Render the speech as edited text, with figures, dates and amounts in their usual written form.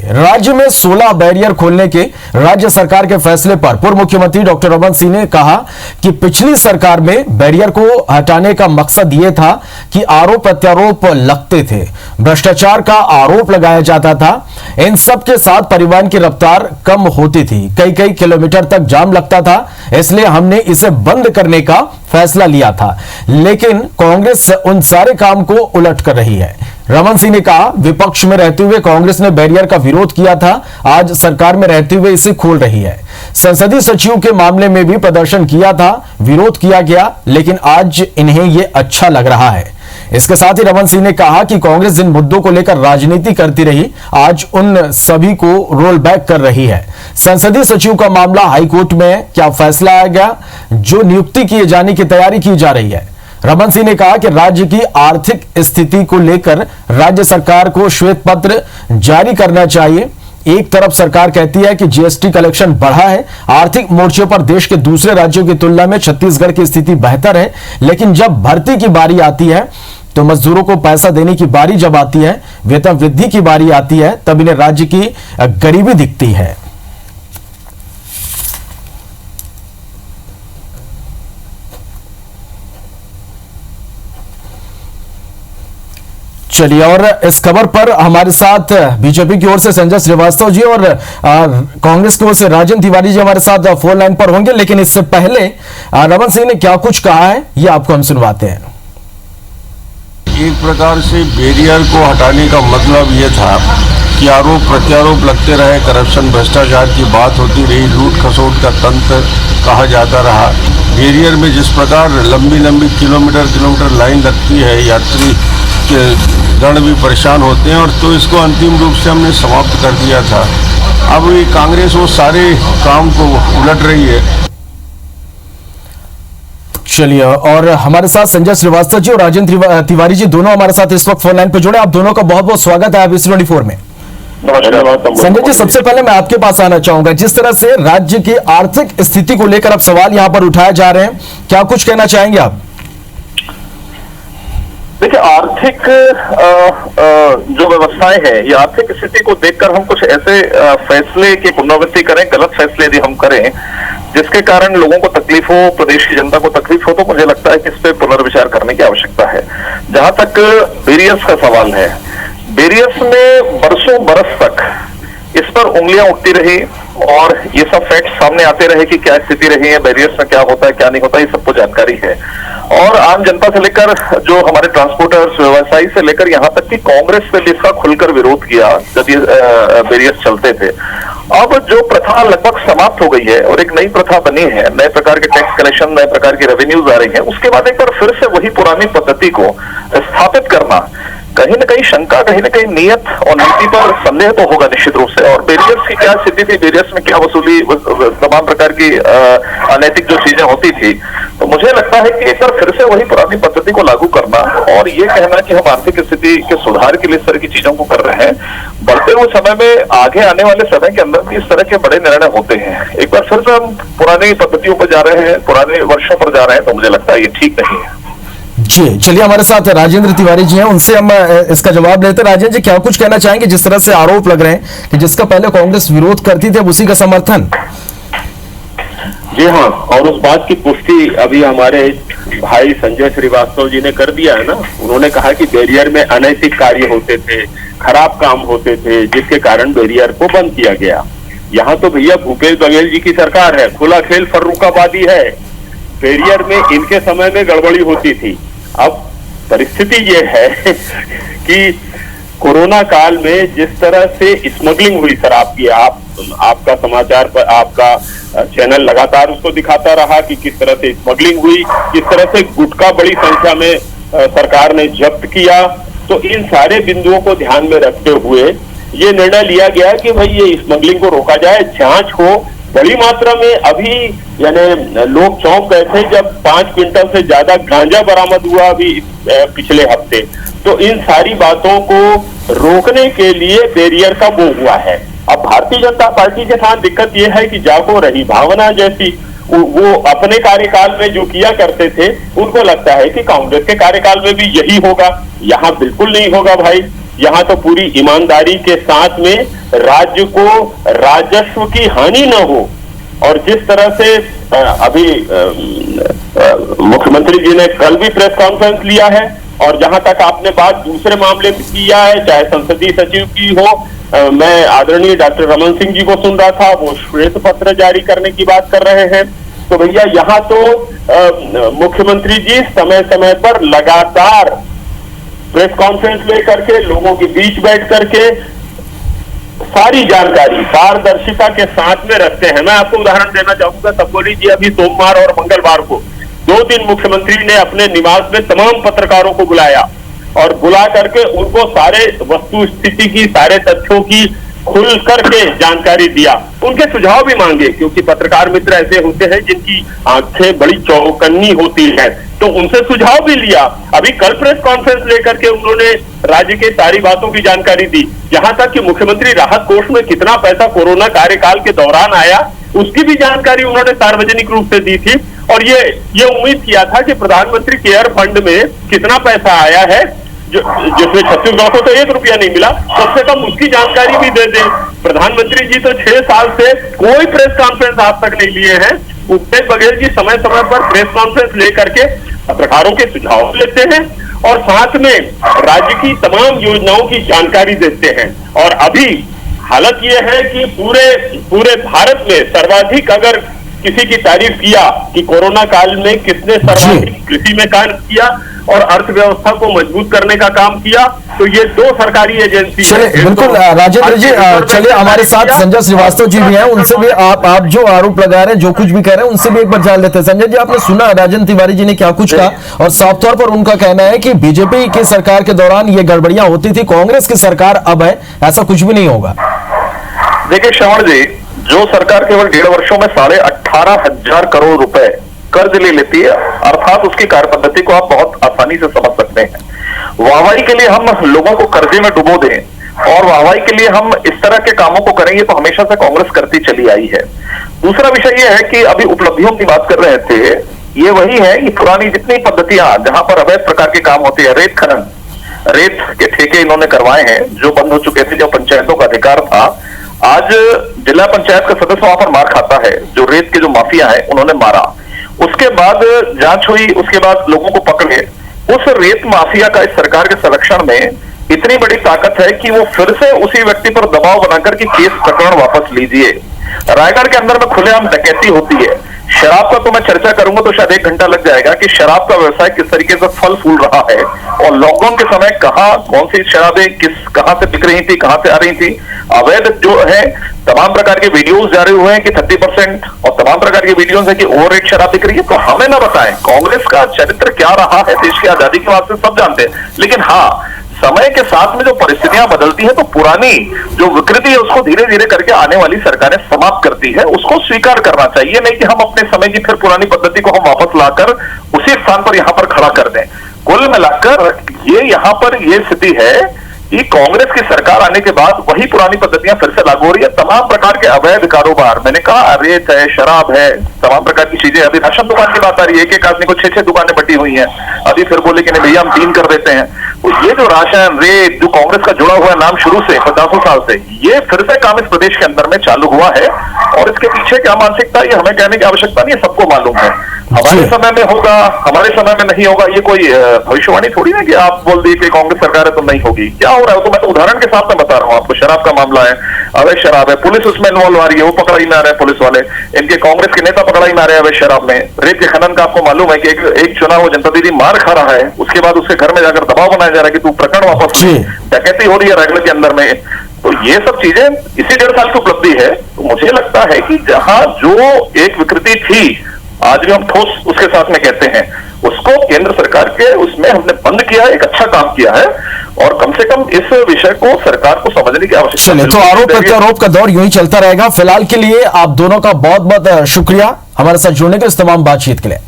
राज्य में 16 बैरियर खोलने के राज्य सरकार के फैसले पर पूर्व मुख्यमंत्री डॉक्टर रमन सिंह ने कहा कि पिछली सरकार में बैरियर को हटाने का मकसद यह था कि आरोप प्रत्यारोप लगते थे, भ्रष्टाचार का आरोप लगाया जाता था। इन सब के साथ परिवहन की रफ्तार कम होती थी, कई कई किलोमीटर तक जाम लगता था, इसलिए हमने इसे बंद करने का फैसला लिया था। लेकिन कांग्रेस उन सारे काम को उलट कर रही है। रमन सिंह ने कहा, विपक्ष में रहते हुए कांग्रेस ने बैरियर का विरोध किया था, आज सरकार में रहते हुए इसे खोल रही है। संसदीय सचिव के मामले में भी प्रदर्शन किया था, विरोध किया गया, लेकिन आज इन्हें यह अच्छा लग रहा है। इसके साथ ही रमन सिंह ने कहा कि कांग्रेस जिन मुद्दों को लेकर राजनीति करती रही, आज उन सभी को रोल बैक कर रही है। संसदीय सचिव का मामला हाईकोर्ट में क्या फैसला आएगा, जो नियुक्ति किए जाने की तैयारी की जा रही है। रमन सिंह ने कहा कि राज्य की आर्थिक स्थिति को लेकर राज्य सरकार को श्वेत पत्र जारी करना चाहिए। एक तरफ सरकार कहती है कि जीएसटी कलेक्शन बढ़ा है, आर्थिक मोर्चे पर देश के दूसरे राज्यों की तुलना में छत्तीसगढ़ की स्थिति बेहतर है, लेकिन जब भर्ती की बारी आती है तो मजदूरों को पैसा देने की बारी जब आती है, वेतन वृद्धि की बारी आती है, तब इन्हें राज्य की गरीबी दिखती है। चलिए, और इस खबर पर हमारे साथ बीजेपी की ओर से संजय श्रीवास्तव जी और कांग्रेस की ओर से राजेंद्र तिवारी जी हमारे साथ फोन लाइन पर होंगे। लेकिन इससे पहले रमन सिंह ने क्या कुछ कहा है, ये आपको हम सुनवाते हैं। एक प्रकार से बैरियर को हटाने का मतलब ये था कि आरोप प्रत्यारोप लगते रहे, करप्शन भ्रष्टाचार की बात होती रही, लूट खसोट का तंत्र कहा जाता रहा। बैरियर में जिस प्रकार लंबी लंबी किलोमीटर लाइन लगती है, यात्री के गण भी परेशान होते हैं, और तो इसको अंतिम रूप से हमने समाप्त कर दिया था। अब ये कांग्रेस वो सारे काम को उलट रही है। चलिए, और हमारे साथ संजय श्रीवास्तव जी और राजेंद्र तिवारी जी दोनों हमारे साथ इस वक्त फोन लाइन पर जुड़े। आप दोनों का बहुत बहुत स्वागत है IBC24 में। संजय जी, सबसे पहले मैं आपके पास आना चाहूंगा, जिस तरह से राज्य की आर्थिक स्थिति को लेकर अब सवाल यहां पर उठाए जा रहे हैं, क्या कुछ कहना चाहेंगे आप? देखिए, आर्थिक जो व्यवस्थाएं हैं, ये आर्थिक स्थिति को देखकर हम कुछ ऐसे फैसले की पुनरावृत्ति करें, गलत फैसले यदि हम करें जिसके कारण लोगों को तकलीफ हो, प्रदेश की जनता को तकलीफ हो, तो मुझे लगता है कि इस पे पुनर्विचार करने की आवश्यकता है। जहां तक बैरियर्स का सवाल है, बैरियर्स में बरसों बरस तक इस पर उंगलियां उठती रही और ये सब फैक्ट्स सामने आते रहे कि क्या स्थिति रही है, बैरियर्स में क्या होता है क्या नहीं होता, ये सबको जानकारी है। और आम जनता से लेकर जो हमारे ट्रांसपोर्टर्स, व्यवसायी से लेकर यहाँ तक कि कांग्रेस ने भी इसका खुलकर विरोध किया जब ये बैरियर्स चलते थे। अब जो प्रथा लगभग समाप्त हो गई है और एक नई प्रथा बनी है, नए प्रकार के टैक्स कलेक्शन, नए प्रकार की रेवेन्यूज आ रही है, उसके बाद एक बार फिर से वही पुरानी पद्धति को स्थापित करना, कहीं न कहीं शंका, कहीं न कहीं नियत और नीति पर संदेह तो होगा निश्चित रूप से। और बैरियर्स की क्या स्थिति थी, बैरियर्स में क्या वसूली, तमाम प्रकार की अनैतिक जो चीजें होती थी, तो मुझे लगता है कि एक बार फिर से वही पुरानी पद्धति को लागू करना और ये कहना कि हम आर्थिक स्थिति के सुधार के लिए इस तरह की चीजों को कर रहे हैं, बढ़ते हुए समय में आगे आने वाले समय के अंदर भी इस तरह के बड़े निर्णय होते हैं। एक बार फिर से हम पुरानी पद्धतियों पर जा रहे हैं, पुराने वर्षों पर जा रहे हैं, तो मुझे लगता है ये ठीक नहीं है। जी, चलिए, हमारे साथ राजेंद्र तिवारी जी हैं, उनसे हम इसका जवाब लेते हैं। राजेंद्र जी, क्या कुछ कहना चाहेंगे, जिस तरह से आरोप लग रहे हैं कि जिसका पहले कांग्रेस विरोध करती थी, अब उसी का समर्थन? जी हाँ, और उस बात की पुष्टि अभी हमारे भाई संजय श्रीवास्तव जी ने कर दिया है ना। उन्होंने कहा कि बैरियर में अनैतिक कार्य होते थे, खराब काम होते थे, जिसके कारण बैरियर को बंद किया गया। यहाँ तो भैया भूपेश बघेल जी की सरकार है, खुला खेल फर्रुखाबादी है। बैरियर में इनके समय में गड़बड़ी होती थी। अब परिस्थिति ये है कि कोरोना काल में जिस तरह से स्मगलिंग हुई शराब की, आपका समाचार पर आपका चैनल लगातार उसको दिखाता रहा कि किस तरह से स्मगलिंग हुई, किस तरह से गुटखा बड़ी संख्या में सरकार ने जब्त किया। तो इन सारे बिंदुओं को ध्यान में रखते हुए ये निर्णय लिया गया कि भाई ये स्मगलिंग को रोका जाए, जांच हो बड़ी मात्रा में। अभी यानी लोग चौंक गए थे जब 5 क्विंटल से ज्यादा गांजा बरामद हुआ अभी पिछले हफ्ते। तो इन सारी बातों को रोकने के लिए बैरियर का वो हुआ है। अब भारतीय जनता पार्टी के साथ दिक्कत ये है कि जागो रही भावना जैसी वो अपने कार्यकाल में जो किया करते थे, उनको लगता है कि कांग्रेस के कार्यकाल में भी यही होगा। यहाँ बिल्कुल नहीं होगा भाई। यहाँ तो पूरी ईमानदारी के साथ में राज्य को राजस्व की हानि न हो। और जिस तरह से अभी मुख्यमंत्री जी ने कल भी प्रेस कॉन्फ्रेंस लिया है, और जहां तक आपने बात दूसरे मामले में किया है, चाहे संसदीय सचिव की हो, मैं आदरणीय डॉक्टर रमन सिंह जी को सुन रहा था, वो श्वेत पत्र जारी करने की बात कर रहे हैं। तो भैया यहाँ तो मुख्यमंत्री जी समय समय पर लगातार प्रेस कॉन्फ्रेंस लेकर के लोगों के बीच बैठ करके सारी जानकारी पारदर्शिता के साथ में रखते हैं। मैं आपको उदाहरण देना चाहूंगा, तपोली जी अभी सोमवार और मंगलवार को 2 दिन मुख्यमंत्री ने अपने निवास में तमाम पत्रकारों को बुलाया और बुला करके उनको सारे वस्तु स्थिति की, सारे तथ्यों की खुल करके जानकारी दिया, उनके सुझाव भी मांगे, क्योंकि पत्रकार मित्र ऐसे होते हैं जिनकी आंखें बड़ी चौकन्नी होती हैं, तो उनसे सुझाव भी लिया। अभी कल प्रेस कॉन्फ्रेंस लेकर के उन्होंने राज्य के सारी बातों की जानकारी दी, यहां तक कि मुख्यमंत्री राहत कोष में कितना पैसा कोरोना कार्यकाल के दौरान आया उसकी भी जानकारी उन्होंने सार्वजनिक रूप से दी थी। और ये उम्मीद किया था कि प्रधानमंत्री केयर फंड में कितना पैसा आया है, जिसमें छत्तीसगढ़ को तो 1 रुपया नहीं मिला, कम से कम उसकी जानकारी भी दे दें। प्रधानमंत्री जी तो 6 साल से कोई प्रेस कॉन्फ्रेंस आज तक नहीं लिए हैं। भूपेश बघेल जी समय समय पर प्रेस कॉन्फ्रेंस लेकर के पत्रकारों के सुझाव लेते हैं और साथ में राज्य की तमाम योजनाओं की जानकारी देते हैं। और अभी हालत यह है कि पूरे भारत में सर्वाधिक अगर किसी की तारीफ किया कि कोरोना काल में किसने सर्वाधिक कृषि में काम किया और अर्थव्यवस्था को मजबूत करने का काम किया, तो ये 2 सरकारी एजेंसी चलिए बिल्कुल राजेंद्र जी, चलिए हमारे साथ संजय श्रीवास्तव जी भी हैं, उनसे भी आप जो आरोप लगा रहे हैं, जो कुछ भी कह रहे हैं, उनसे भी एक बार जान लेते हैं। संजय जी, आपने सुना राजेंद्र तिवारी जी ने क्या कुछ कहा, और साफ तौर पर उनका कहना है कि बीजेपी की सरकार के दौरान ये गड़बड़ियां होती थी, कांग्रेस की सरकार अब है, ऐसा कुछ भी नहीं होगा। देखिए श्रवण जी, जो सरकार केवल 1.5 वर्षों में 18,500 करोड़ रुपए कर्ज ले लेती है, अर्थात उसकी कार्य पद्धति को आप बहुत आसानी से समझ सकते हैं। वाहवाही के लिए हम लोगों को कर्जे में डुबो दें और वाहवाही के लिए हम इस तरह के कामों को करेंगे, तो हमेशा से कांग्रेस करती चली आई है। दूसरा विषय यह है कि अभी उपलब्धियों की बात कर रहे थे, ये वही है कि पुरानी जितनी पद्धतियां जहां पर अवैध प्रकार के काम होते हैं, रेत खनन, रेत के ठेके इन्होंने करवाए हैं जो बंद हो चुके थे, जो पंचायतों का अधिकार था। आज जिला पंचायत का सदस्य वहां पर मार खाता है, जो रेत के जो माफिया है उन्होंने मारा, उसके बाद जांच हुई, उसके बाद लोगों को पकड़े। उस रेत माफिया का इस सरकार के संरक्षण में इतनी बड़ी ताकत है कि वो फिर से उसी व्यक्ति पर दबाव बनाकर कि केस प्रकरण वापस लीजिए। रायगढ़ के अंदर में खुलेआम डकैती होती है। शराब का तो मैं चर्चा करूंगा तो शायद 1 घंटा लग जाएगा कि शराब का व्यवसाय किस तरीके से फल फूल रहा है, और लॉकडाउन के समय कौन सी शराबें कहां से बिक रही थी, कहां से आ रही थी। अवैध जो है तमाम प्रकार के वीडियोस जारी हुए हैं कि 30% और तमाम प्रकार के वीडियोस है कि ओवर रेट शराब बिक रही है। तो हमें ना बताएं कांग्रेस का चरित्र क्या रहा है देश की आजादी के बाद से, सब जानते हैं। लेकिन हाँ, समय के साथ में जो परिस्थितियां बदलती हैं तो पुरानी जो विकृति है उसको धीरे धीरे करके आने वाली सरकारें समाप्त करती है, उसको स्वीकार करना चाहिए। नहीं कि हम अपने समय की फिर पुरानी पद्धति को हम वापस लाकर उसी स्थान पर यहां पर खड़ा कर दें। कुल मिलाकर ये यहां पर ये स्थिति है कि कांग्रेस की सरकार आने के बाद वही पुरानी पद्धतियां फिर से लागू हो रही है। तमाम प्रकार के अवैध कारोबार, मैंने कहा रेत है, शराब है, तमाम प्रकार की चीजें। अभी राशन दुकान की बात आ रही है, एक आदमी को 6 दुकानें बटी हुई हैं, अभी फिर बोले कि नहीं भैया हम 3 कर देते हैं। तो ये जो राशन, रेत, जो कांग्रेस का जुड़ा हुआ नाम शुरू से 50 साल से, ये फिर से काम इस प्रदेश के अंदर में चालू हुआ है। और इसके पीछे क्या मानसिकता, ये हमें कहने की आवश्यकता नहीं है, सबको मालूम है। हमारे समय में होगा, हमारे समय में नहीं होगा, ये कोई भविष्यवाणी थोड़ी है कि आप बोल दिए कि कांग्रेस सरकार है तो नहीं होगी। क्या हो रहा है तो मैं तो उदाहरण के साथ में बता रहा हूँ आपको। शराब का मामला है, अवैध शराब है, पुलिस उसमें इन्वॉल्व आ रही है, वो पकड़ाई में आ रहे हैं पुलिस वाले, इनके कांग्रेस के नेता पकड़ाई में आ रहे हैं अवैध शराब में। रेत के खनन का आपको मालूम है कि एक चुनाव जनता दीदी मार खा रहा है, उसके बाद उसके घर में जाकर दबाव बनाया जा रहा है कि तू प्रकरण वापस ले। डकैती हो रही है रायगढ़ के अंदर में। तो ये सब चीजें इसी 1.5 साल की उपलब्धि है। तो मुझे लगता है कि जहां जो एक विकृति थी, आज भी हम ठोस उसके साथ में कहते हैं, उसको केंद्र सरकार के उसमें हमने बंद किया है, एक अच्छा काम किया है। और कम से कम इस विषय को सरकार को समझने की आवश्यकता है। तो आरोप प्रत्यारोप का दौर यूं ही चलता रहेगा। फिलहाल के लिए आप दोनों का बहुत बहुत शुक्रिया हमारे साथ जुड़ने के इस तमाम बातचीत के लिए।